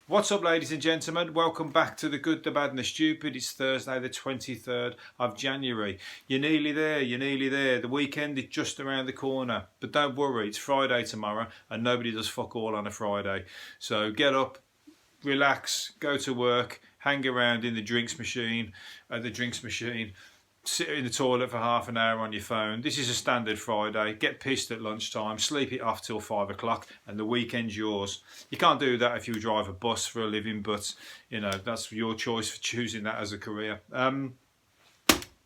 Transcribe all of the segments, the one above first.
What's up, ladies and gentlemen? Welcome back to The Good, the Bad and the Stupid. It's Thursday the 23rd of January. You're nearly there, you're nearly there. The weekend is just around the corner. But don't worry, it's Friday tomorrow and nobody does fuck all on a Friday. So get up, relax, go to work, hang around in the drinks machine, sit in the toilet for half an hour on your phone. This is a standard Friday. Get pissed at lunchtime, sleep it off till 5 o'clock, and the weekend's yours. You can't do that if you drive a bus for a living, but you know, that's your choice for choosing that as a career.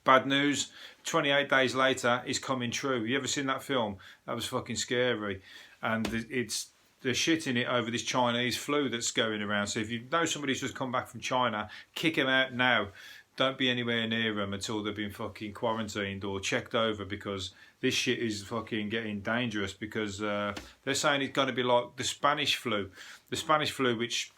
Bad news, 28 days later is coming true. You ever seen that film? That was fucking scary. And they're shitting it over this Chinese flu that's going around. So if you know somebody's just come back from China, kick them out now. Don't be anywhere near them until they've been fucking quarantined or checked over, because this shit is fucking getting dangerous, because they're saying it's going to be like the Spanish flu. The Spanish flu, which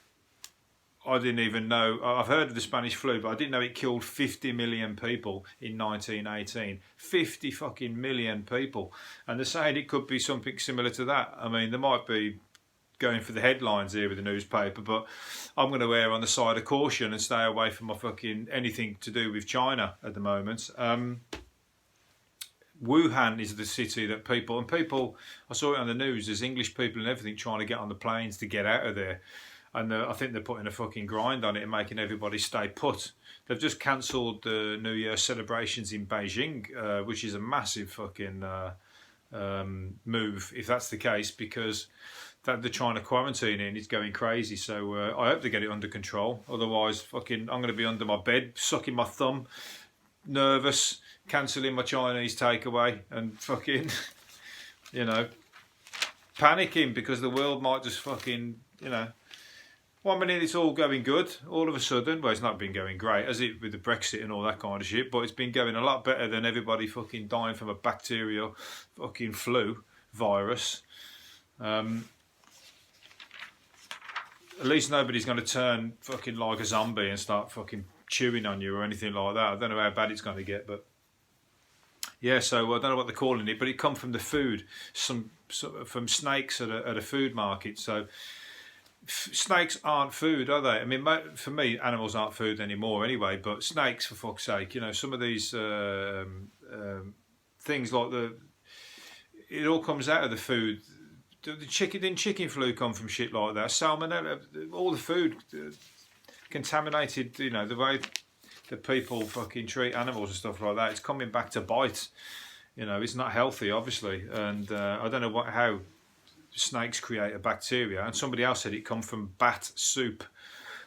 I didn't even know. I've heard of the Spanish flu, but I didn't know it killed 50 million people in 1918. 50 fucking million people. And they're saying it could be something similar to that. I mean, there might be going for the headlines here with the newspaper, but I'm going to err on the side of caution and stay away from my fucking anything to do with China at the moment. Wuhan is the city that people, I saw it on the news, there's English people and everything trying to get on the planes to get out of there, and I think they're putting a fucking grind on it and making everybody stay put. They've just cancelled the New Year celebrations in Beijing, which is a massive fucking move if that's the case, because that they're trying to quarantine it and it's going crazy. So I hope they get it under control. Otherwise, fucking, I'm going to be under my bed, sucking my thumb, nervous, cancelling my Chinese takeaway, and fucking, you know, panicking because the world might just fucking, you know. 1 minute it's all going good, all of a sudden, well, it's not been going great, has it, with the Brexit and all that kind of shit, but it's been going a lot better than everybody fucking dying from a bacterial fucking flu virus. At least nobody's going to turn fucking like a zombie and start fucking chewing on you or anything like that. I don't know how bad it's going to get, but yeah. So I don't know what they're calling it, but it come from the food, from snakes at a food market. So snakes aren't food, are they? I mean, for me, animals aren't food anymore anyway. But snakes, for fuck's sake, you know, some of these things like it all comes out of the food. The chicken flu come from shit like that. Salmonella, all the food contaminated. You know, the way that people fucking treat animals and stuff like that. It's coming back to bite. You know, it's not healthy, obviously. And I don't know how snakes create a bacteria. And somebody else said it come from bat soup.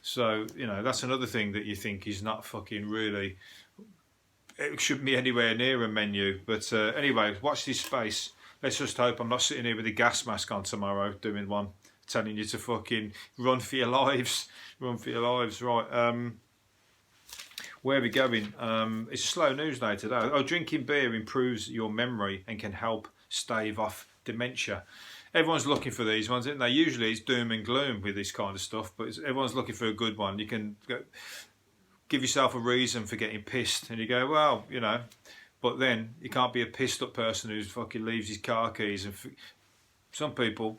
So you know, that's another thing that you think is not fucking really. It shouldn't be anywhere near a menu. But anyway, watch this space. Let's just hope I'm not sitting here with a gas mask on tomorrow doing one, telling you to fucking run for your lives. Run for your lives, right. Where are we going? It's a slow news day today. Oh, drinking beer improves your memory and can help stave off dementia. Everyone's looking for these ones, isn't they? Usually it's doom and gloom with this kind of stuff, but everyone's looking for a good one. You can give yourself a reason for getting pissed, and you go, well, you know. But then you can't be a pissed up person who fucking leaves his car keys. And some people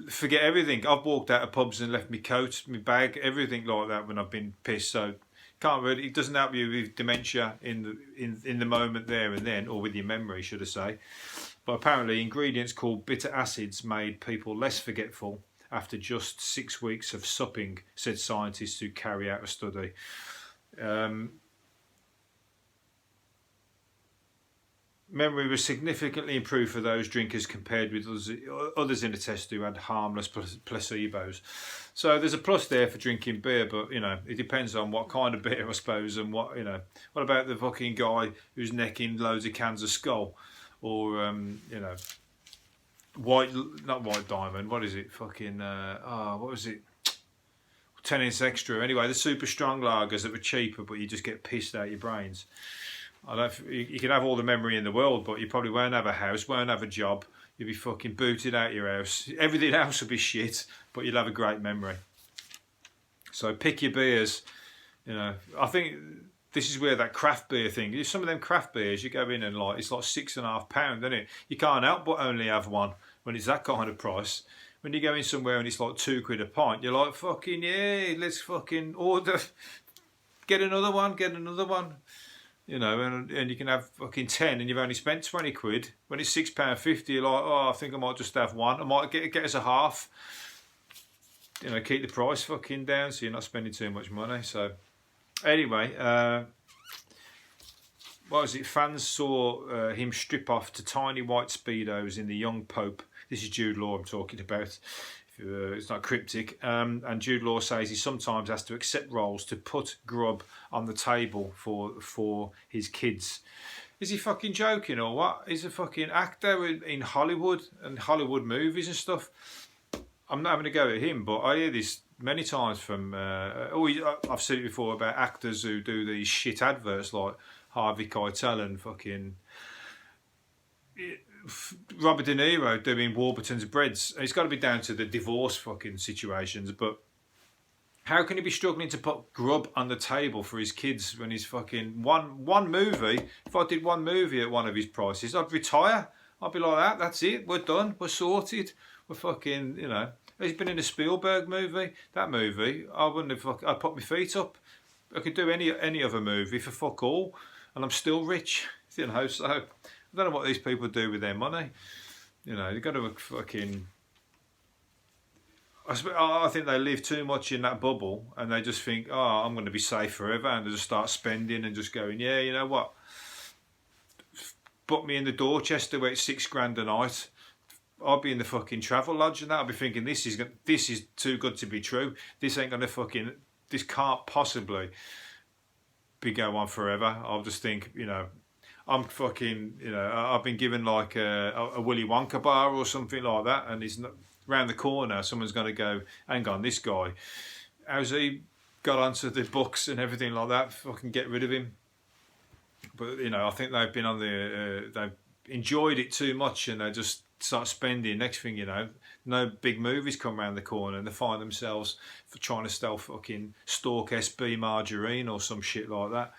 forget everything. I've walked out of pubs and left my coat, my bag, everything like that when I've been pissed. So can't really. It doesn't help you with dementia in the moment there and then, or with your memory, should I say? But apparently, ingredients called bitter acids made people less forgetful after just 6 weeks of supping, said scientists who carry out a study. Memory was significantly improved for those drinkers compared with others in the test who had harmless placebos. So there's a plus there for drinking beer, but you know, it depends on what kind of beer, I suppose, and what, you know. What about the fucking guy who's necking loads of cans of Skull, or you know, not White Diamond. What is it? Fucking what was it? 10 extra. Anyway, the super strong lagers that were cheaper, but you just get pissed out your brains. I don't know, you can have all the memory in the world, but you probably won't have a house, won't have a job. You'll be fucking booted out your house. Everything else will be shit, but you'll have a great memory. So pick your beers. You know, I think this is where that craft beer thing. Some of them craft beers, you go in and like it's like £6.5, isn't it? You can't help but only have one when it's that kind of price. When you go in somewhere and it's like £2 a pint, you're like, fucking yeah, let's fucking order, get another one. You know, and you can have fucking 10 and you've only spent 20 quid. When it's £6.50, you're like, oh, I think I might just have one. I might get us a half. You know, keep the price fucking down so you're not spending too much money. So, anyway, what was it? Fans saw him strip off to tiny white Speedos in the young Pope. This is Jude Law I'm talking about. It's not cryptic. And Jude Law says he sometimes has to accept roles to put grub on the table for his kids. Is he fucking joking or what? He's a fucking actor in Hollywood and Hollywood movies and stuff. I'm not having a go at him, but I hear this many times from... I've said it before about actors who do these shit adverts like Harvey Keitel and fucking... Robert De Niro doing Warburton's Breads. It's got to be down to the divorce fucking situations, but how can he be struggling to put grub on the table for his kids when he's fucking one movie? If I did one movie at one of his prices, I'd retire. I'd be like that's it, we're done, we're sorted, we're fucking, you know. He's been in a Spielberg movie. That movie, I wouldn't have. I'd put my feet up. I could do any other movie for fuck all, and I'm still rich. You know, so I don't know what these people do with their money. You know, they've got to fucking... I think they live too much in that bubble and they just think, oh, I'm going to be safe forever, and they just start spending and just going, yeah, you know what? Book me in the Dorchester where it's £6 a night. I'll be in the fucking travel lodge and that. I'll be thinking, this is too good to be true. This ain't going to fucking... This can't possibly be go on forever. I'll just think, you know... I'm fucking, you know, I've been given like a Willy Wonka bar or something like that, and he's not round the corner. Someone's going to go, hang on, this guy, how's he got onto the books and everything like that? Fucking get rid of him. But you know, I think they've been on they've enjoyed it too much, and they just start spending. Next thing you know, no big movies come around the corner, and they find themselves for trying to sell fucking Stork SB margarine or some shit like that.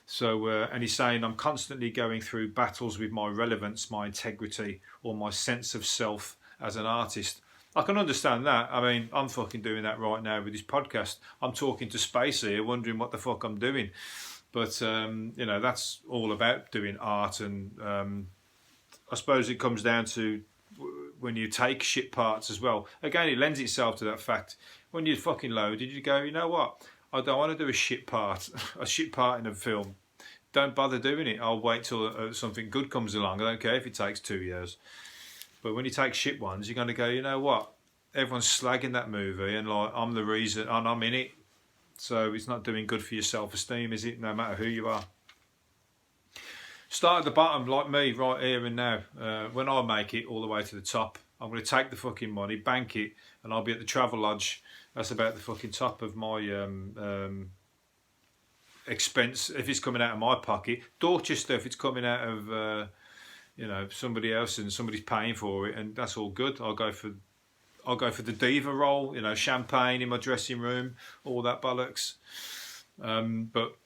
So, and he's saying, I'm constantly going through battles with my relevance, my integrity, or my sense of self as an artist. I can understand that. I mean, I'm fucking doing that right now with this podcast. I'm talking to space here, wondering what the fuck I'm doing. But, you know, that's all about doing art. And I suppose it comes down to when you take shit parts as well. Again, it lends itself to that fact. When you're fucking loaded, you go, you know what? I don't want to do a shit part in a film. Don't bother doing it. I'll wait till something good comes along. I don't care if it takes 2 years. But when you take shit ones, you're going to go, you know what? Everyone's slagging that movie, and like I'm the reason, and I'm in it. So it's not doing good for your self-esteem, is it? No matter who you are. Start at the bottom, like me, right here and now. When I make it all the way to the top, I'm going to take the fucking money, bank it, and I'll be at the travel lodge. That's about the fucking top of my expense if it's coming out of my pocket. Dorchester if it's coming out of you know, somebody else and somebody's paying for it, and that's all good. I'll go for the diva role, you know, champagne in my dressing room, all that bollocks. But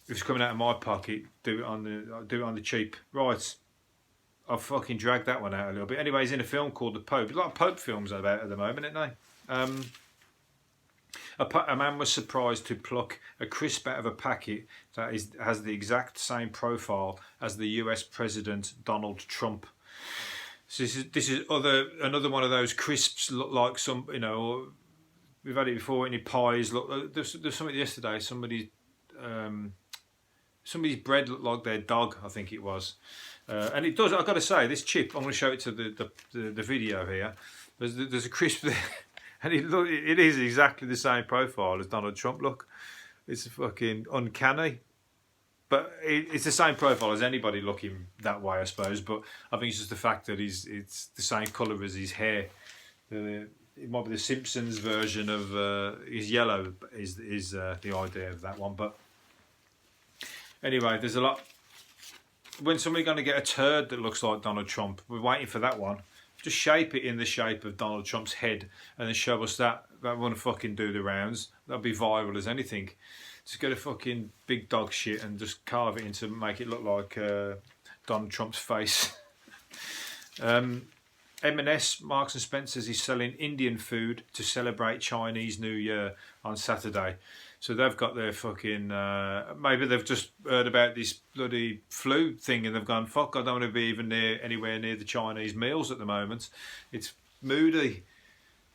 if it's coming out of my pocket, do it on the cheap. Right. I've fucking dragged that one out a little bit. Anyway, he's in a film called The Pope. There's a lot of Pope films about at the moment, isn't they? A man was surprised to pluck a crisp out of a packet that has the exact same profile as the US President Donald Trump. So this is another one of those crisps. Look like some, you know, we've had it before in your pies. Look, there's something yesterday. Somebody's bread looked like their dog, I think it was, and it does. I've got to say, this chip. I'm going to show it to the video here. There's a crisp there. And it is exactly the same profile as Donald Trump. Look, it's fucking uncanny. But it's the same profile as anybody looking that way, I suppose. But I think it's just the fact that it's the same colour as his hair. It might be the Simpsons version of his yellow is the idea of that one. But anyway, there's a lot. When somebody's going to get a turd that looks like Donald Trump, we're waiting for that one. Just shape it in the shape of Donald Trump's head and then show us that. That won't fucking do the rounds. That'll be viral as anything. Just get a fucking big dog shit and just carve it into, make it look like Donald Trump's face. M&S, Marks and Spencer's, is selling Indian food to celebrate Chinese New Year on Saturday. So they've got their fucking, maybe they've just heard about this bloody flu thing and they've gone, fuck, I don't want to be even anywhere near the Chinese meals at the moment. It's moody.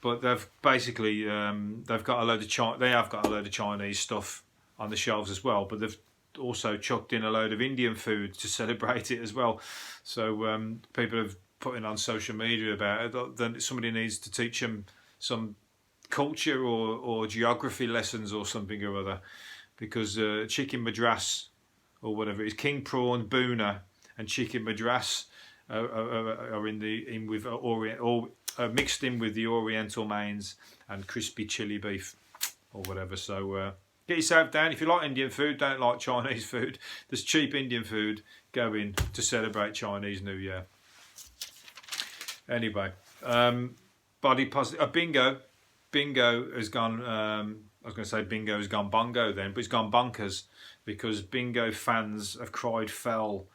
But they've basically, they've got a load of Chinese stuff on the shelves as well, but they've also chucked in a load of Indian food to celebrate it as well. So people have put in on social media about it, then somebody needs to teach them some culture or geography lessons or something or other, because chicken madras or whatever it is, king prawn, boona and chicken madras are mixed in with the oriental mains and crispy chili beef or whatever. So get yourself down. If you like Indian food, don't like Chinese food, there's cheap Indian food going to celebrate Chinese New Year. Anyway, body positive. Bingo has gone. I was going to say bingo has gone bongo then, but it's gone bonkers because bingo fans have cried foul.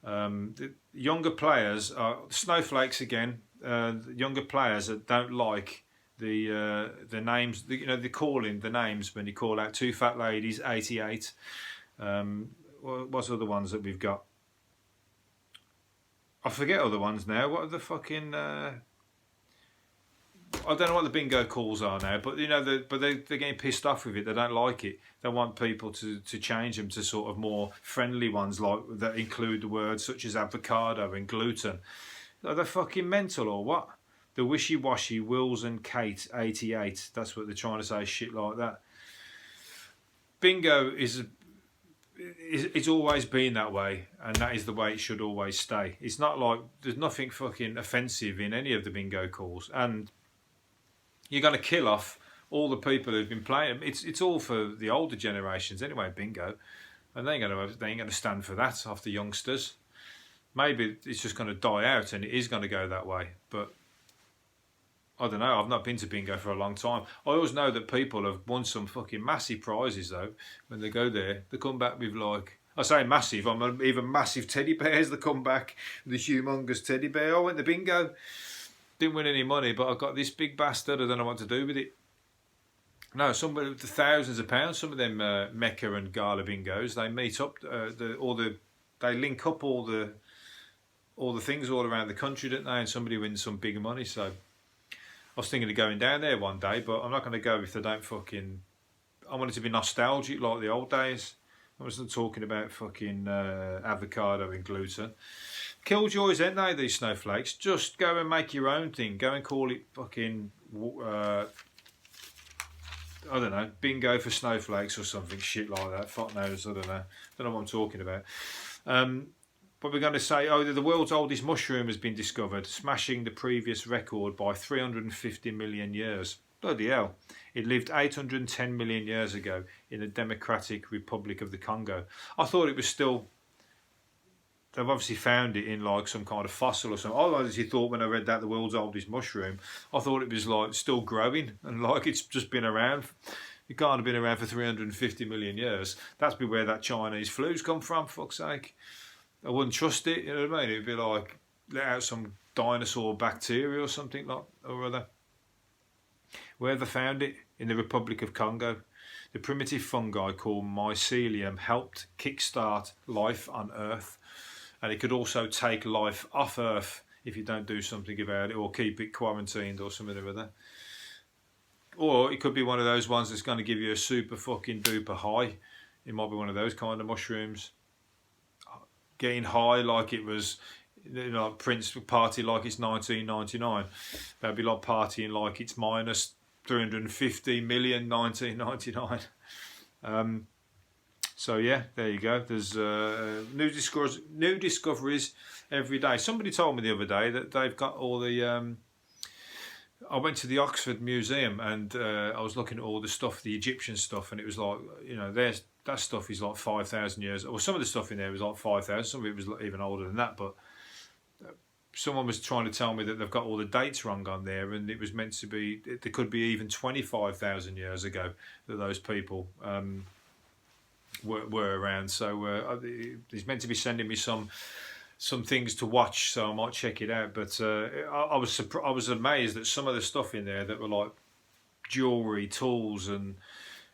The younger players are snowflakes again. Younger players that don't like the names. They call in the names when you call out two fat ladies, 88. What's other ones that we've got? I forget other ones now. What are the fucking? I don't know what the bingo calls are now, but they're getting pissed off with it. They don't like it. They want people to change them to sort of more friendly ones, like that include the words such as avocado and gluten. Are they fucking mental or what? The wishy-washy Wills and Kate 88. That's what they're trying to say. Shit like that. Bingo it's always been that way, and that is the way it should always stay. It's not like there's nothing fucking offensive in any of the bingo calls, and you're going to kill off all the people who've been playing. It's all for the older generations anyway, bingo, and they ain't going to stand for that off the youngsters. Maybe it's just going to die out, and it is going to go that way. But I don't know. I've not been to bingo for a long time. I always know that people have won some fucking massive prizes though. When they go there, they come back with like, I say massive. Even massive teddy bears. They come back with a humongous teddy bear. I went to bingo. Didn't win any money, but I got this big bastard. I don't know what to do with it. No, some with the thousands of pounds. Some of them Mecca and Gala bingos. They meet up. They link up all the things all around the country, don't they? And somebody wins some big money. So I was thinking of going down there one day, but I'm not going to go if they don't fucking. I want it to be nostalgic like the old days. I wasn't talking about fucking avocado and gluten. Killjoys, ain't they, these snowflakes? Just go and make your own thing. Go and call it fucking, I don't know, bingo for snowflakes or something shit like that. Fuck knows, I don't know. Don't know what I'm talking about. But we're going to say, the world's oldest mushroom has been discovered, smashing the previous record by 350 million years. Bloody hell. It lived 810 million years ago in the Democratic Republic of the Congo. I thought it was still... They've obviously found it in like some kind of fossil or something. I honestly thought when I read that, the world's oldest mushroom, I thought it was like still growing and like it's just been around. It can't have been around for 350 million years. That's be where that Chinese flu's come from, fuck's sake. I wouldn't trust it, you know what I mean? It'd be like let out some dinosaur bacteria or something like or other. Where they found it? In the Republic of Congo. The primitive fungi called mycelium helped kickstart life on Earth. And it could also take life off Earth if you don't do something about it or keep it quarantined or something or other. Or it could be one of those ones that's going to give you a super fucking duper high. It might be one of those kind of mushrooms. Getting high like it was, Prince party like it's 1999. That'd be like partying like it's minus 350 million 1999. So yeah, there you go. There's new discoveries every day. Somebody told me the other day that they've got all the. I went to the Oxford Museum and I was looking at all the stuff, the Egyptian stuff, and it was like, that stuff is like 5,000 years. Or some of the stuff in there was like 5,000. Some of it was even older than that. But someone was trying to tell me that they've got all the dates wrong on there, and it was meant to be. There could be even 25,000 years ago that those people. Were around, so he's meant to be sending me some some things to watch, so I might check it out. But I was amazed at some of the stuff in there that were like jewelry, tools, and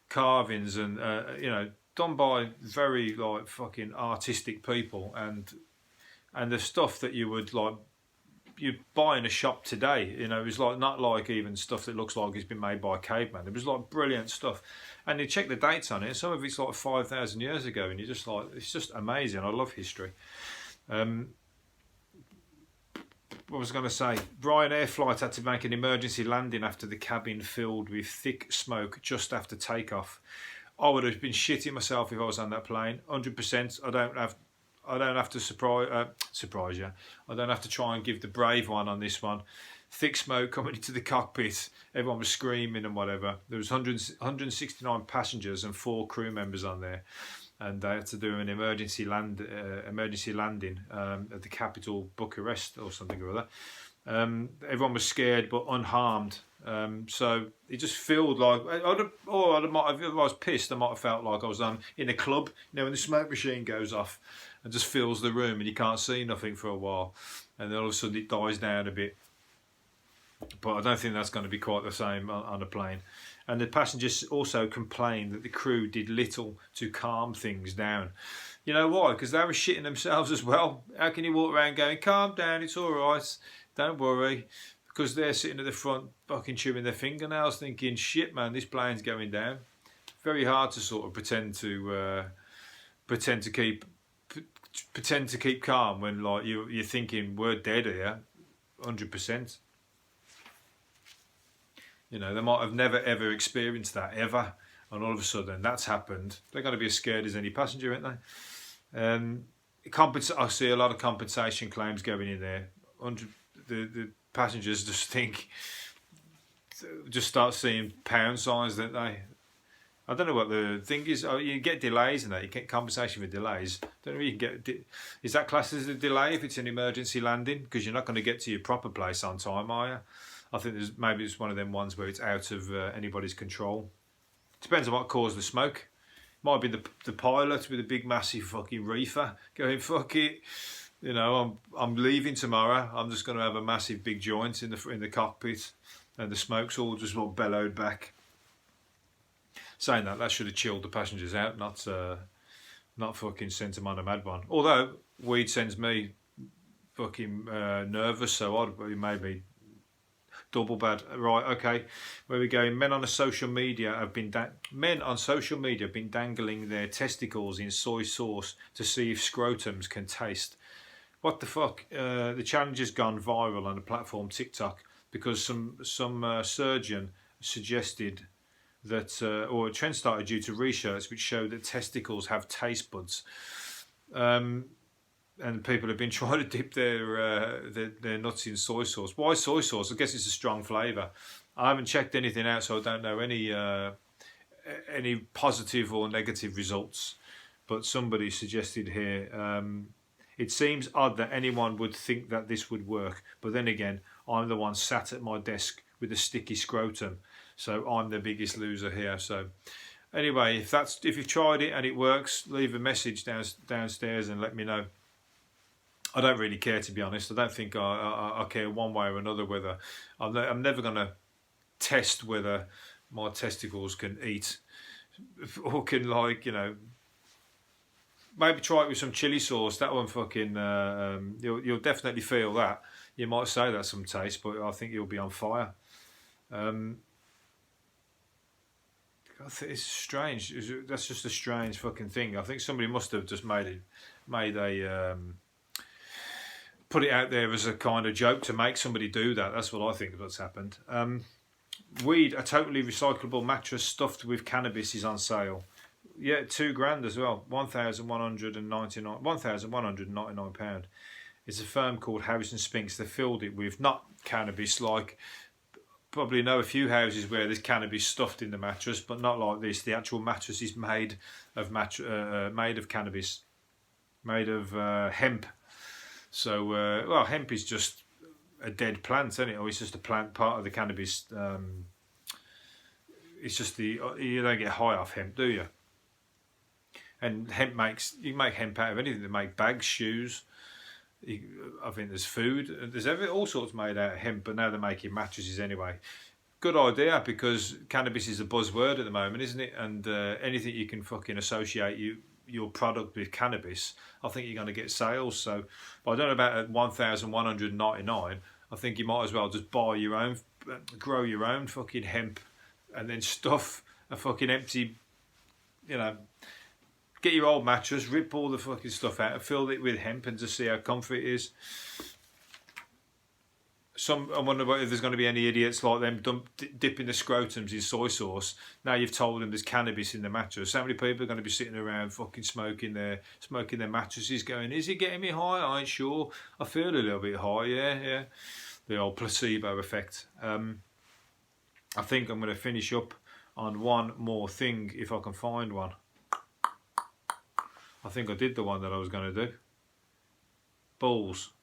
carvings, and you know, done by very like fucking artistic people, and the stuff that you would like you'd buy in a shop today. You know, it was like not like even stuff that looks like it's been made by a caveman. It was like brilliant stuff, and you check the dates on it. And some of it's like 5,000 years ago, and you're just like, it's just amazing. I love history. What was I going to say? Ryanair flight had to make an emergency landing after the cabin filled with thick smoke just after takeoff. I would have been shitting myself if I was on that plane. 100%. I don't have to surprise you. I don't have to try and give the brave one on this one. Thick smoke coming into the cockpit. Everyone was screaming and whatever. There was 169 passengers and 4 crew members on there, and they had to do an emergency landing at the capital, Bucharest or something or other. Everyone was scared but unharmed. So it just felt like if I was pissed, I might have felt like I was in a club. You know, when the smoke machine goes off and just fills the room and you can't see nothing for a while, and then all of a sudden it dies down a bit. But I don't think that's going to be quite the same on a plane. And the passengers also complained that the crew did little to calm things down. You know why? Because they were shitting themselves as well. How can you walk around going, calm down, it's all right, don't worry? Because they're sitting at the front fucking chewing their fingernails thinking, shit man, this plane's going down. Very hard to sort of pretend to keep calm when like you're thinking we're dead here, 100%. You know, they might have never ever experienced that ever, and all of a sudden that's happened. They're going to be as scared as any passenger, aren't they? I see a lot of compensation claims going in there. The passengers just start seeing pound signs, don't they? I don't know what the thing is. Oh, you get delays and that. You get compensation for delays. Don't know if you can get. Is that classed as a delay if it's an emergency landing? Because you're not going to get to your proper place on time, are you? I think maybe it's one of them ones where it's out of anybody's control. Depends on what caused the smoke. Might be the pilot with a big massive fucking reefer going, fuck it. You know, I'm leaving tomorrow. I'm just going to have a massive big joint in the cockpit, and the smoke's all just bellowed back. Saying that should have chilled the passengers out, not fucking sent them on a mad one. Although weed sends me fucking nervous, so it made me double bad. Right, okay. Where we going? Men on social media have been dangling their testicles in soy sauce to see if scrotums can taste. What the fuck? The challenge has gone viral on the platform TikTok because some surgeon suggested that, or a trend started due to research which showed that testicles have taste buds. And people have been trying to dip their nuts in soy sauce. Why soy sauce? I guess it's a strong flavour. I haven't checked anything out, so I don't know any positive or negative results. But somebody suggested here, it seems odd that anyone would think that this would work. But then again, I'm the one sat at my desk with a sticky scrotum, so I'm the biggest loser here. So anyway, if you've tried it and it works, leave a message downstairs and let me know. I don't really care, to be honest. I don't think I care one way or another whether I'm never going to test whether my testicles can eat or can, like, you know, maybe try it with some chili sauce. That one fucking you'll definitely feel that. You might say that's some taste, but I think you'll be on fire. It's strange. That's just a strange fucking thing. I think somebody must have just put it out there as a kind of joke to make somebody do that. That's what I think is what's happened. Weed, a totally recyclable mattress stuffed with cannabis is on sale. Yeah, £2,000 as well. £1,199. It's a firm called Harrison Spinks. They filled it with not cannabis, like probably know a few houses where there's cannabis stuffed in the mattress, but not like this. The actual mattress is made of cannabis, made of hemp. So, hemp is just a dead plant, isn't it? Or it's just a plant part of the cannabis. It's just you don't get high off hemp, do you? And you can make hemp out of anything. They make bags, shoes, I think there's food. There's all sorts made out of hemp, but now they're making mattresses anyway. Good idea, because cannabis is a buzzword at the moment, isn't it? And anything you can fucking associate your product with cannabis, I think you're going to get sales. So, but I don't know about at 1,199. I think you might as well just buy your own, grow your own fucking hemp, and then stuff a fucking empty, get your old mattress, rip all the fucking stuff out, and fill it with hemp, and just see how comfy it is. I wonder if there's going to be any idiots like them dipping the scrotums in soy sauce. Now you've told them there's cannabis in the mattress. How many people are going to be sitting around fucking smoking their mattresses, going, "Is it getting me high? I ain't sure. I feel a little bit high." Yeah. The old placebo effect. I think I'm going to finish up on one more thing if I can find one. I think I did the one that I was going to do. Balls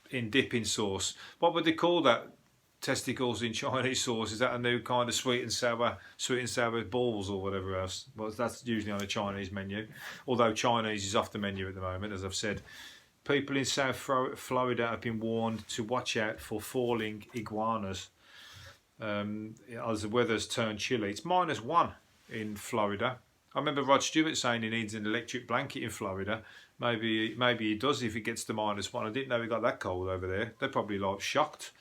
in dipping sauce. What would they call that? Testicles in Chinese sauce? Is that a new kind of sweet and sour balls or whatever else? Well, that's usually on a Chinese menu. Although Chinese is off the menu at the moment, as I've said. People in South Florida have been warned to watch out for falling iguanas. As the weather's turned chilly. It's -1 in Florida. I remember Rod Stewart saying he needs an electric blanket in Florida. Maybe he does if it gets to -1. I didn't know he got that cold over there. They're probably like shocked.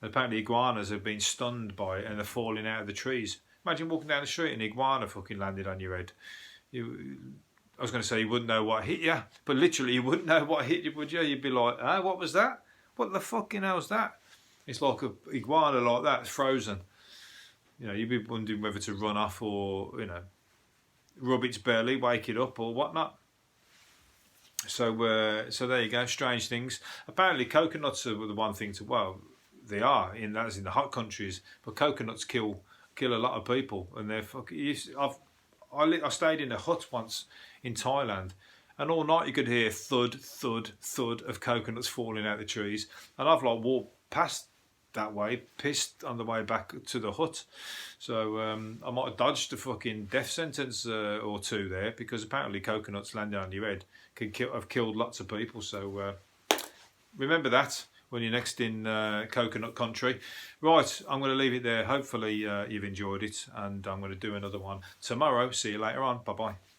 And apparently iguanas have been stunned by it and they're falling out of the trees. Imagine walking down the street and an iguana fucking landed on your head. I was going to say you wouldn't know what hit you, but literally you wouldn't know what hit you, would you? You'd be like, what was that? What the fucking hell's that? It's like a iguana like that, it's frozen. You'd be wondering whether to run off or, rub its belly, wake it up or whatnot. So there you go, strange things. Apparently coconuts are the one thing they are, that's in the hot countries, but coconuts kill a lot of people, and they're fucking... I stayed in a hut once in Thailand, and all night you could hear thud, thud, thud of coconuts falling out the trees, and I've walked past that way, pissed on the way back to the hut. So I might have dodged a fucking death sentence or two there, because apparently coconuts landing on your head have killed lots of people. So remember that when you're next in coconut country. Right, I'm going to leave it there. Hopefully you've enjoyed it, and I'm going to do another one tomorrow. See you later on. Bye bye.